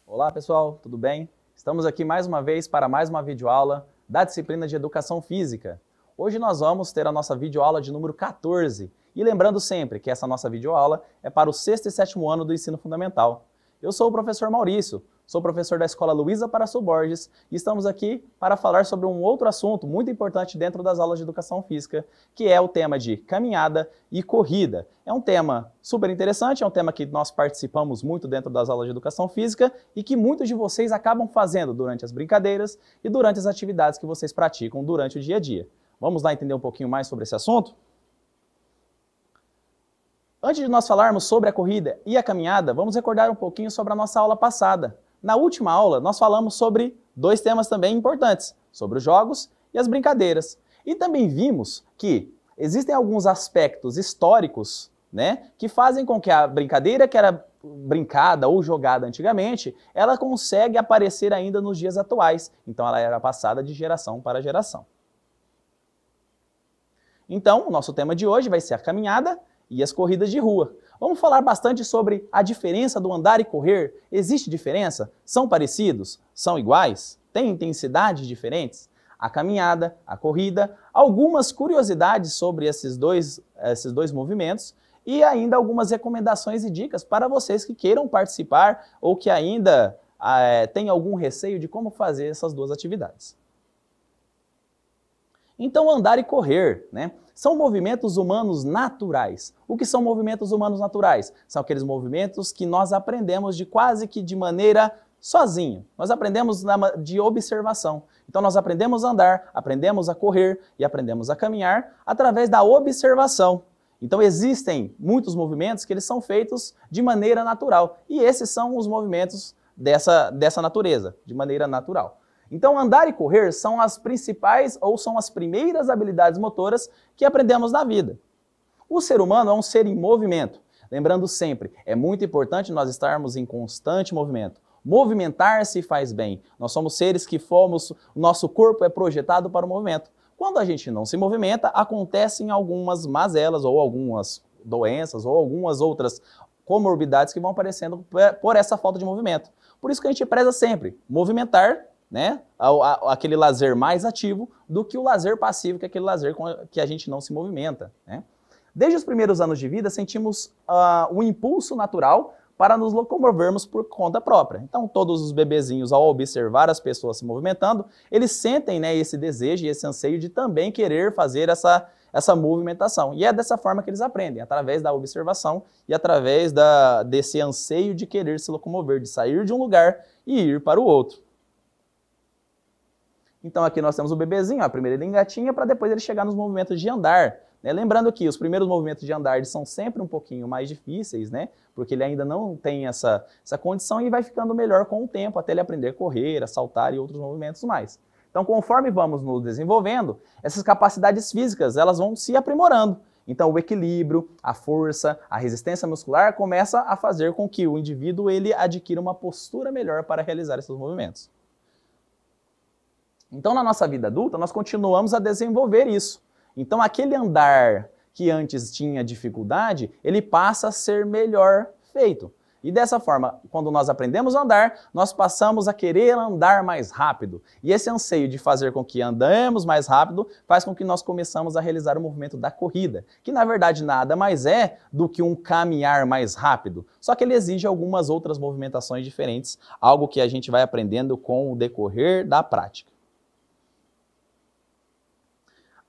Olá pessoal, tudo bem? Estamos aqui mais uma vez para mais uma videoaula da disciplina de Educação Física. Hoje nós vamos ter a nossa videoaula de número 14. E lembrando sempre que essa nossa videoaula é para o 6º e 7º ano do ensino fundamental. Eu sou o professor Maurício, sou professor da Escola Luiza Paraçu Borges e estamos aqui para falar sobre um outro assunto muito importante dentro das aulas de Educação Física, que é o tema de caminhada e corrida. É um tema super interessante, é um tema que nós participamos muito dentro das aulas de Educação Física e que muitos de vocês acabam fazendo durante as brincadeiras e durante as atividades que vocês praticam durante o dia a dia. Vamos lá entender um pouquinho mais sobre esse assunto? Antes de nós falarmos sobre a corrida e a caminhada, vamos recordar um pouquinho sobre a nossa aula passada. Na última aula, nós falamos sobre dois temas também importantes, sobre os jogos e as brincadeiras. E também vimos que existem alguns aspectos históricos, que fazem com que a brincadeira que era brincada ou jogada antigamente, ela consegue aparecer ainda nos dias atuais. Então ela era passada de geração para geração. Então, o nosso tema de hoje vai ser a caminhada e as corridas de rua. Vamos falar bastante sobre a diferença do andar e correr. Existe diferença? São parecidos? São iguais? Têm intensidades diferentes? A caminhada, a corrida, algumas curiosidades sobre esses dois movimentos e ainda algumas recomendações e dicas para vocês que queiram participar ou que ainda têm algum receio de como fazer essas duas atividades. Então, andar e correr, são movimentos humanos naturais. O que são movimentos humanos naturais? São aqueles movimentos que nós aprendemos quase que de maneira sozinha. Nós aprendemos de observação. Então, nós aprendemos a andar, aprendemos a correr e aprendemos a caminhar através da observação. Então, existem muitos movimentos que eles são feitos de maneira natural. E esses são os movimentos dessa natureza, de maneira natural. Então, andar e correr são as principais ou são as primeiras habilidades motoras que aprendemos na vida. O ser humano é um ser em movimento. Lembrando sempre, é muito importante nós estarmos em constante movimento. Movimentar-se faz bem. Nós somos seres que o nosso corpo é projetado para o movimento. Quando a gente não se movimenta, acontecem algumas mazelas ou algumas doenças ou algumas outras comorbidades que vão aparecendo por essa falta de movimento. Por isso que a gente preza sempre movimentar, aquele lazer mais ativo do que o lazer passivo, que é aquele lazer que a gente não se movimenta. Desde os primeiros anos de vida, sentimos um impulso natural para nos locomovermos por conta própria. Então, todos os bebezinhos, ao observar as pessoas se movimentando, eles sentem esse desejo e esse anseio de também querer fazer essa movimentação. E é dessa forma que eles aprendem, através da observação e através desse anseio de querer se locomover, de sair de um lugar e ir para o outro. Então aqui nós temos o bebezinho, a primeira ele engatinha para depois ele chegar nos movimentos de andar. Lembrando que os primeiros movimentos de andar eles são sempre um pouquinho mais difíceis, porque ele ainda não tem essa condição e vai ficando melhor com o tempo, até ele aprender a correr, a saltar e outros movimentos mais. Então conforme vamos nos desenvolvendo, essas capacidades físicas elas vão se aprimorando. Então o equilíbrio, a força, a resistência muscular começa a fazer com que o indivíduo ele adquira uma postura melhor para realizar esses movimentos. Então, na nossa vida adulta, nós continuamos a desenvolver isso. Então, aquele andar que antes tinha dificuldade, ele passa a ser melhor feito. E dessa forma, quando nós aprendemos a andar, nós passamos a querer andar mais rápido. E esse anseio de fazer com que andemos mais rápido faz com que nós começamos a realizar o movimento da corrida, que na verdade nada mais é do que um caminhar mais rápido, só que ele exige algumas outras movimentações diferentes, algo que a gente vai aprendendo com o decorrer da prática.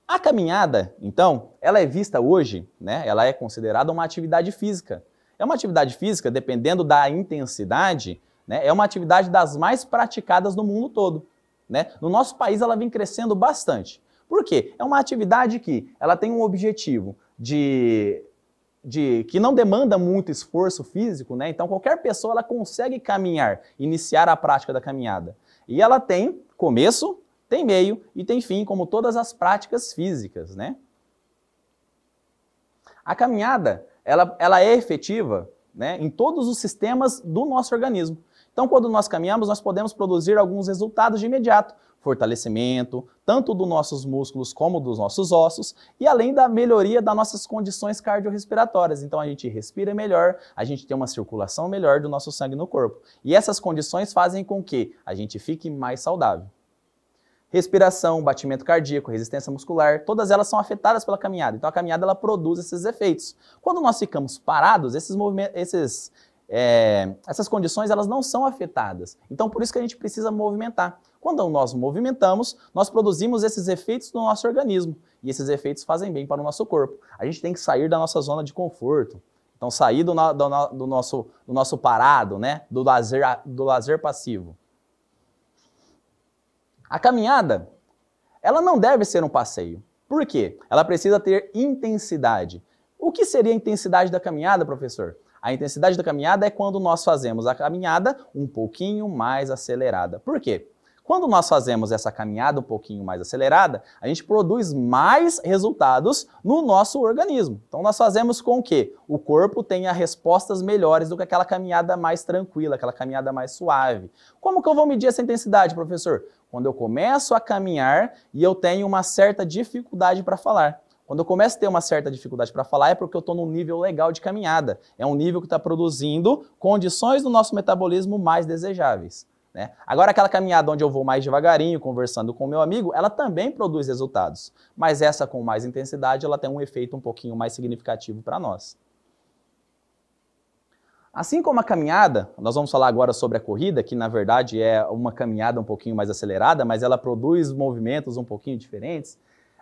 A caminhada, então, ela é vista hoje, ela é considerada uma atividade física. É uma atividade física, dependendo da intensidade, é uma atividade das mais praticadas no mundo todo. No nosso país ela vem crescendo bastante. Por quê? É uma atividade que ela tem um objetivo que não demanda muito esforço físico, então qualquer pessoa ela consegue caminhar, iniciar a prática da caminhada. E ela tem começo, tem meio e tem fim, como todas as práticas físicas, A caminhada, ela é efetiva, em todos os sistemas do nosso organismo. Então, quando nós caminhamos, nós podemos produzir alguns resultados de imediato. Fortalecimento, tanto dos nossos músculos como dos nossos ossos, e além da melhoria das nossas condições cardiorrespiratórias. Então, a gente respira melhor, a gente tem uma circulação melhor do nosso sangue no corpo. E essas condições fazem com que a gente fique mais saudável. Respiração, batimento cardíaco, resistência muscular, todas elas são afetadas pela caminhada. Então a caminhada ela produz esses efeitos. Quando nós ficamos parados, essas condições elas não são afetadas. Então por isso que a gente precisa movimentar. Quando nós movimentamos, nós produzimos esses efeitos no nosso organismo. E esses efeitos fazem bem para o nosso corpo. A gente tem que sair da nossa zona de conforto. Então sair do nosso parado, né? do lazer passivo. A caminhada, ela não deve ser um passeio. Por quê? Ela precisa ter intensidade. O que seria a intensidade da caminhada, professor? A intensidade da caminhada é quando nós fazemos a caminhada um pouquinho mais acelerada. Por quê? Quando nós fazemos essa caminhada um pouquinho mais acelerada, a gente produz mais resultados no nosso organismo. Então nós fazemos com que o corpo tenha respostas melhores do que aquela caminhada mais tranquila, aquela caminhada mais suave. Como que eu vou medir essa intensidade, professor? Quando eu começo a caminhar e eu tenho uma certa dificuldade para falar. Quando eu começo a ter uma certa dificuldade para falar é porque eu estou num nível legal de caminhada. É um nível que está produzindo condições do nosso metabolismo mais desejáveis. Né? Agora aquela caminhada onde eu vou mais devagarinho, conversando com o meu amigo, ela também produz resultados. Mas essa com mais intensidade, ela tem um efeito um pouquinho mais significativo para nós. Assim como a caminhada, nós vamos falar agora sobre a corrida, que na verdade é uma caminhada um pouquinho mais acelerada, mas ela produz movimentos um pouquinho diferentes.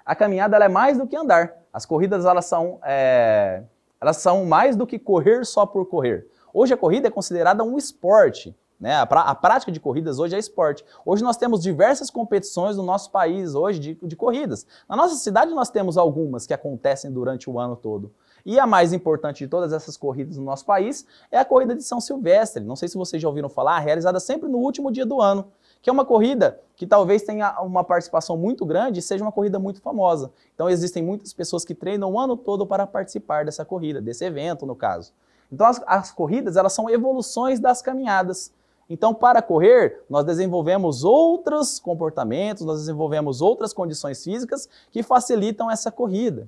A caminhada ela é mais do que andar. As corridas elas são mais do que correr só por correr. Hoje a corrida é considerada um esporte. Né? A prática de corridas hoje é esporte. Hoje nós temos diversas competições no nosso país hoje de corridas. Na nossa cidade nós temos algumas que acontecem durante o ano todo. E a mais importante de todas essas corridas no nosso país é a corrida de São Silvestre. Não sei se vocês já ouviram falar, realizada sempre no último dia do ano, que é uma corrida que talvez tenha uma participação muito grande e seja uma corrida muito famosa. Então existem muitas pessoas que treinam o ano todo para participar dessa corrida, desse evento no caso. Então as corridas elas são evoluções das caminhadas. Então, para correr, nós desenvolvemos outros comportamentos, nós desenvolvemos outras condições físicas que facilitam essa corrida.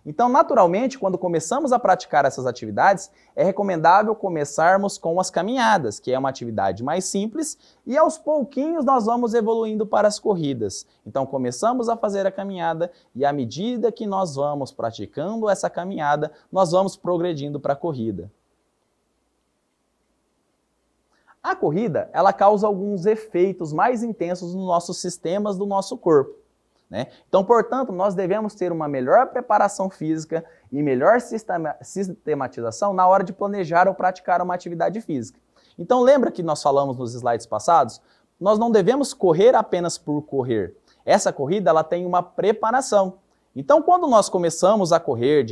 Então, naturalmente, quando começamos a praticar essas atividades, é recomendável começarmos com as caminhadas, que é uma atividade mais simples, e aos pouquinhos nós vamos evoluindo para as corridas. Então, começamos a fazer a caminhada e à medida que nós vamos praticando essa caminhada, nós vamos progredindo para a corrida. A corrida, ela causa alguns efeitos mais intensos nos nossos sistemas do nosso corpo. Né? Então, portanto, nós devemos ter uma melhor preparação física e melhor sistematização na hora de planejar ou praticar uma atividade física. Então, lembra que nós falamos nos slides passados? Nós não devemos correr apenas por correr. Essa corrida ela tem uma preparação. Então, quando nós começamos a correr,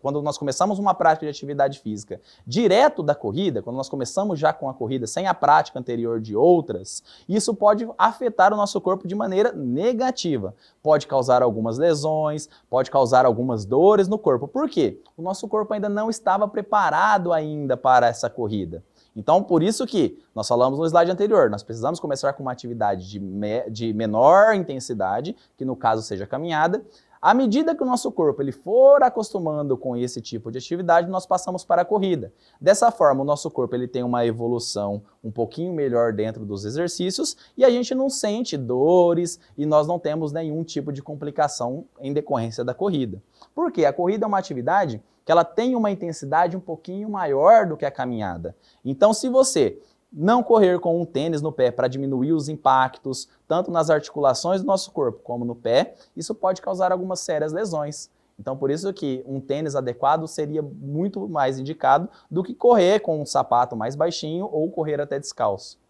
quando nós começamos uma prática de atividade física direto da corrida, quando nós começamos já com a corrida sem a prática anterior de outras, isso pode afetar o nosso corpo de maneira negativa. Pode causar algumas lesões, pode causar algumas dores no corpo. Por quê? O nosso corpo ainda não estava preparado ainda para essa corrida. Então, por isso que nós falamos no slide anterior, nós precisamos começar com uma atividade de menor intensidade, que no caso seja a caminhada. À medida que o nosso corpo ele for acostumando com esse tipo de atividade, nós passamos para a corrida. Dessa forma, o nosso corpo ele tem uma evolução um pouquinho melhor dentro dos exercícios e a gente não sente dores e nós não temos nenhum tipo de complicação em decorrência da corrida. Por quê? A corrida é uma atividade que ela tem uma intensidade um pouquinho maior do que a caminhada. Então, se você não correr com um tênis no pé para diminuir os impactos, tanto nas articulações do nosso corpo como no pé, isso pode causar algumas sérias lesões. Então, por isso que um tênis adequado seria muito mais indicado do que correr com um sapato mais baixinho ou correr até descalço.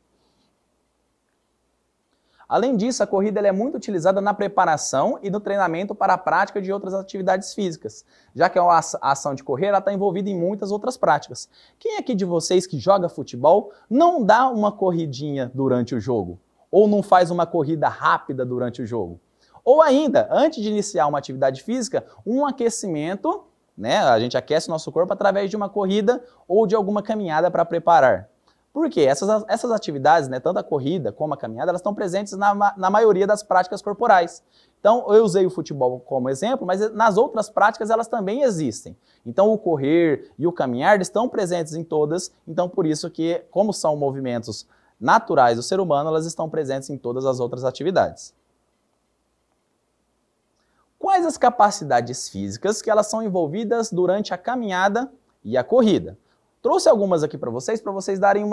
Além disso, a corrida ela é muito utilizada na preparação e no treinamento para a prática de outras atividades físicas, já que a ação de correr está envolvida em muitas outras práticas. Quem aqui de vocês que joga futebol não dá uma corridinha durante o jogo? Ou não faz uma corrida rápida durante o jogo? Ou ainda, antes de iniciar uma atividade física, um aquecimento, né? A gente aquece o nosso corpo através de uma corrida ou de alguma caminhada para preparar. Por quê? Essas atividades, né, tanto a corrida como a caminhada, elas estão presentes na maioria das práticas corporais. Então, eu usei o futebol como exemplo, mas nas outras práticas elas também existem. Então, o correr e o caminhar estão presentes em todas, então por isso que, como são movimentos naturais do ser humano, elas estão presentes em todas as outras atividades. Quais as capacidades físicas que elas são envolvidas durante a caminhada e a corrida? Trouxe algumas aqui para vocês darem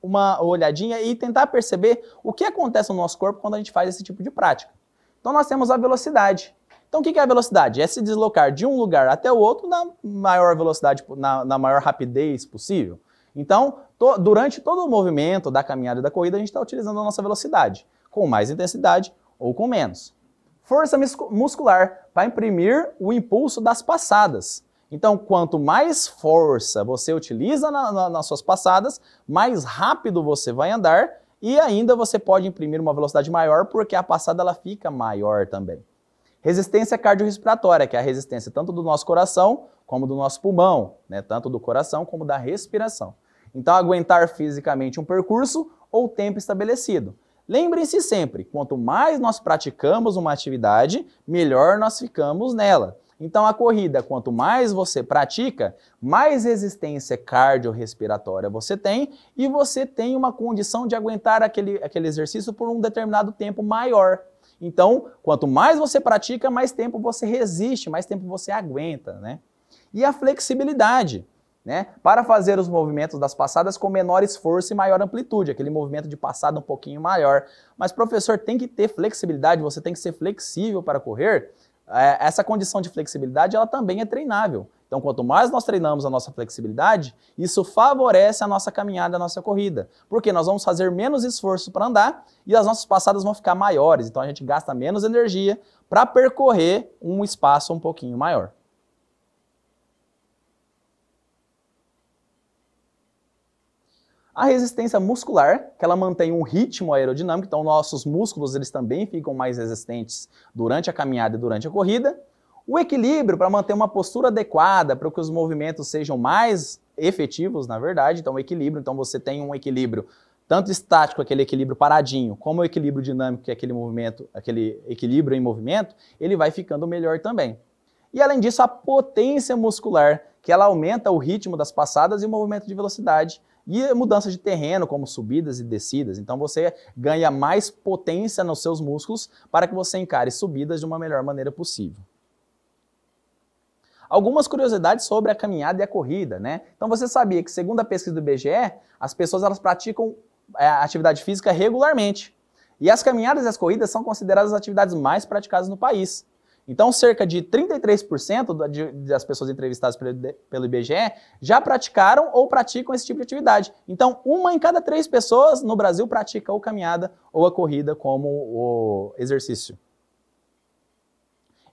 uma olhadinha e tentar perceber o que acontece no nosso corpo quando a gente faz esse tipo de prática. Então nós temos a velocidade. Então o que é a velocidade? É se deslocar de um lugar até o outro na maior velocidade, na maior rapidez possível. Então, durante todo o movimento da caminhada e da corrida, a gente está utilizando a nossa velocidade, com mais intensidade ou com menos. Força muscular, para imprimir o impulso das passadas. Então, quanto mais força você utiliza nas suas passadas, mais rápido você vai andar e ainda você pode imprimir uma velocidade maior porque a passada ela fica maior também. Resistência cardiorrespiratória, que é a resistência tanto do nosso coração como do nosso pulmão, né? Tanto do coração como da respiração. Então, aguentar fisicamente um percurso ou tempo estabelecido. Lembrem-se sempre, quanto mais nós praticamos uma atividade, melhor nós ficamos nela. Então, a corrida, quanto mais você pratica, mais resistência cardiorrespiratória você tem e você tem uma condição de aguentar aquele exercício por um determinado tempo maior. Então, quanto mais você pratica, mais tempo você resiste, mais tempo você aguenta, né? E a flexibilidade, né? Para fazer os movimentos das passadas com menor esforço e maior amplitude, aquele movimento de passada um pouquinho maior. Mas, professor, tem que ter flexibilidade, você tem que ser flexível para correr. Essa condição de flexibilidade ela também é treinável. Então, quanto mais nós treinamos a nossa flexibilidade, isso favorece a nossa caminhada, a nossa corrida. Porque nós vamos fazer menos esforço para andar e as nossas passadas vão ficar maiores. Então, a gente gasta menos energia para percorrer um espaço um pouquinho maior. A resistência muscular, que ela mantém um ritmo aerodinâmico, então nossos músculos eles também ficam mais resistentes durante a caminhada e durante a corrida. O equilíbrio, para manter uma postura adequada, para que os movimentos sejam mais efetivos, na verdade. Então o equilíbrio, então você tem um equilíbrio tanto estático, aquele equilíbrio paradinho, como o equilíbrio dinâmico, que é aquele movimento, aquele equilíbrio em movimento, ele vai ficando melhor também. E além disso, a potência muscular, que ela aumenta o ritmo das passadas e o movimento de velocidade, e mudanças de terreno, como subidas e descidas. Então você ganha mais potência nos seus músculos para que você encare subidas de uma melhor maneira possível. Algumas curiosidades sobre a caminhada e a corrida, né? Então você sabia que, segundo a pesquisa do IBGE, as pessoas elas praticam atividade física regularmente. E as caminhadas e as corridas são consideradas as atividades mais praticadas no país. Então, cerca de 33% das pessoas entrevistadas pelo IBGE já praticaram ou praticam esse tipo de atividade. Então, 1 em cada 3 pessoas no Brasil pratica ou caminhada ou a corrida como o exercício.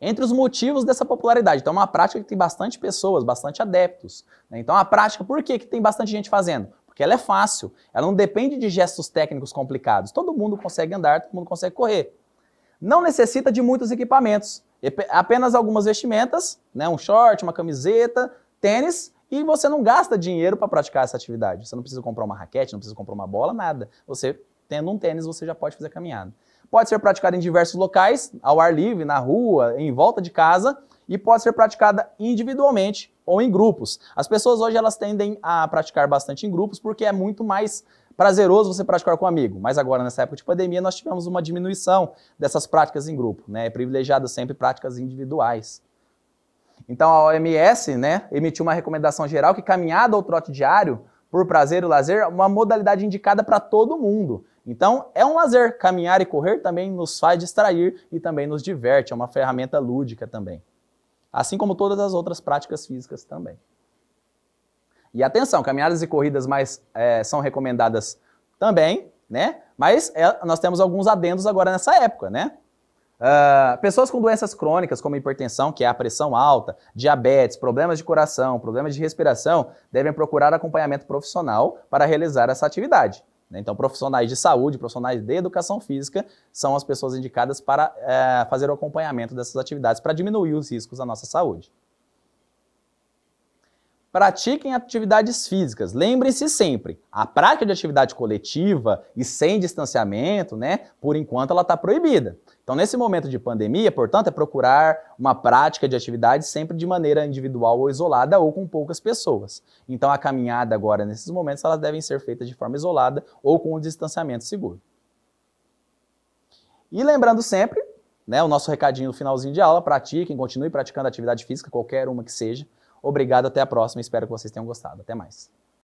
Entre os motivos dessa popularidade, então é uma prática que tem bastante pessoas, bastante adeptos, né? Então, a prática, por que tem bastante gente fazendo? Porque ela é fácil, ela não depende de gestos técnicos complicados. Todo mundo consegue andar, todo mundo consegue correr. Não necessita de muitos equipamentos. Apenas algumas vestimentas, né, um short, uma camiseta, tênis, e você não gasta dinheiro para praticar essa atividade. Você não precisa comprar uma raquete, não precisa comprar uma bola, nada. Você, tendo um tênis, você já pode fazer caminhada. Pode ser praticada em diversos locais, ao ar livre, na rua, em volta de casa, e pode ser praticada individualmente ou em grupos. As pessoas hoje elas tendem a praticar bastante em grupos porque é muito mais prazeroso você praticar com um amigo, mas agora nessa época de pandemia nós tivemos uma diminuição dessas práticas em grupo, né? É privilegiado sempre práticas individuais. Então a OMS, né, emitiu uma recomendação geral que caminhada ou trote diário, por prazer ou lazer, é uma modalidade indicada para todo mundo. Então é um lazer, caminhar e correr também nos faz distrair e também nos diverte, é uma ferramenta lúdica também. Assim como todas as outras práticas físicas também. E atenção, caminhadas e corridas são recomendadas também, né? Mas nós temos alguns adendos agora nessa época, né? Pessoas com doenças crônicas, como hipertensão, que é a pressão alta, diabetes, problemas de coração, problemas de respiração, devem procurar acompanhamento profissional para realizar essa atividade. Então, profissionais de saúde, profissionais de educação física, são as pessoas indicadas para fazer o acompanhamento dessas atividades, para diminuir os riscos à nossa saúde. Pratiquem atividades físicas. Lembrem-se sempre, a prática de atividade coletiva e sem distanciamento, né, por enquanto ela está proibida. Então, nesse momento de pandemia, portanto, é procurar uma prática de atividade sempre de maneira individual ou isolada ou com poucas pessoas. Então, a caminhada agora, nesses momentos, elas devem ser feitas de forma isolada ou com um distanciamento seguro. E lembrando sempre, né, o nosso recadinho no finalzinho de aula, pratiquem, continue praticando atividade física, qualquer uma que seja. Obrigado, até a próxima, espero que vocês tenham gostado. Até mais.